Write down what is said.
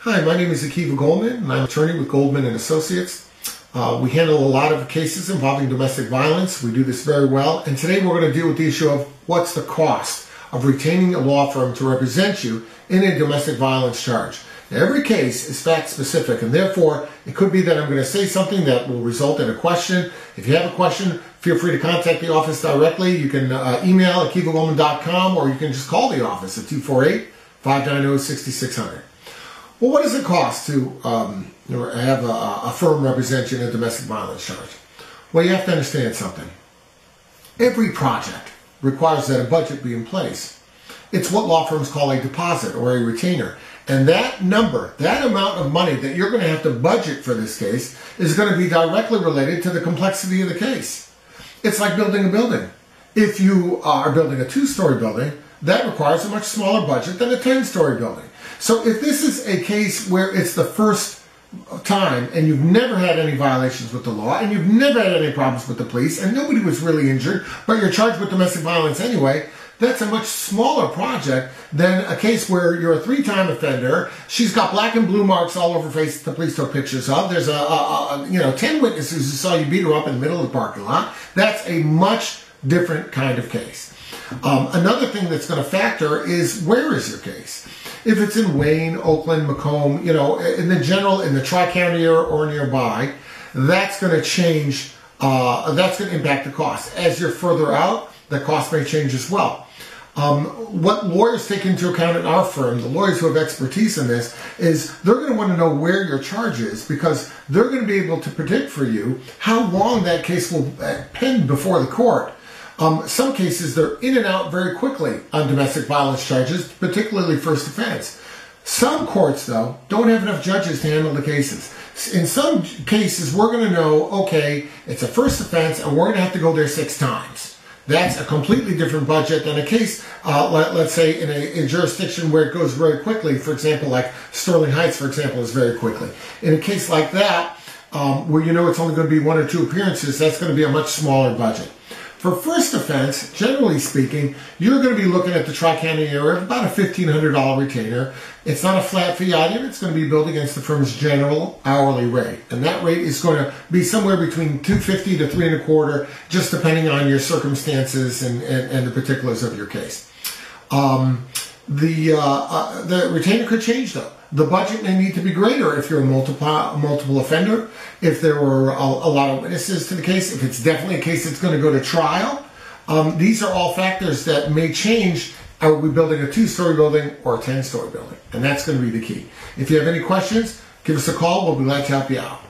Hi, my name is Goldman, and I'm an attorney with Goldman and Associates. We handle a lot of cases involving domestic violence. We do this very well. And today we're going to deal with the issue of what's the cost of retaining a law firm to represent you in a domestic violence charge. Now, every case is fact specific, and therefore it could be that I'm going to say something that will result in a question. If you have a question, feel free to contact the office directly. You can email at akivagoldman.com, or you can just call the office at 248-590-6600. Well, what does it cost to have a firm represent you in a domestic violence charge? Well, you have to understand something. Every project requires that a budget be in place. It's what law firms call a deposit or a retainer. And that number, that amount of money that you're going to have to budget for this case is going to be directly related to the complexity of the case. It's like building a building. If you are building a 2-story building, that requires a much smaller budget than a 10-story building. So if this is a case where it's the first time and you've never had any violations with the law and you've never had any problems with the police and nobody was really injured, but you're charged with domestic violence anyway, that's a much smaller project than a case where you're a 3-time offender. She's got black and blue marks all over her face the police took pictures of. There's 10 witnesses who saw you beat her up in the middle of the parking lot. That's a much different kind of case. Another thing that's going to factor is, where is your case? If it's in Wayne, Oakland, Macomb, in the Tri-County area or nearby, that's going to change, that's going to impact the cost. As you're further out, the cost may change as well. What lawyers take into account in our firm, the lawyers who have expertise in this, is they're going to want to know where your charge is, because they're going to be able to predict for you how long that case will pend before the court. Some cases, they're in and out very quickly on domestic violence charges, particularly first offense. Some courts, though, don't have enough judges to handle the cases. In some cases, we're going to know, okay, it's a first offense, and we're going to have to go there 6 times. That's a completely different budget than a case, let's say, in a jurisdiction where it goes very quickly. For example, like Sterling Heights, for example, is very quickly. In a case like that, where it's only going to be 1 or 2 appearances, that's going to be a much smaller budget. For first offense, generally speaking, you're going to be looking at the Tri-County area of about a $1,500 retainer. It's not a flat fee item. It's going to be billed against the firm's general hourly rate. And that rate is going to be somewhere between $250 to $3.25, just depending on your circumstances and the particulars of your case. The retainer could change, though. The budget may need to be greater if you're a multiple offender, if there were a lot of witnesses to the case, if it's definitely a case that's going to go to trial. These are all factors that may change. Are we building a 2-story building or a 10-story building? And that's going to be the key. If you have any questions, give us a call. We'll be glad to help you out.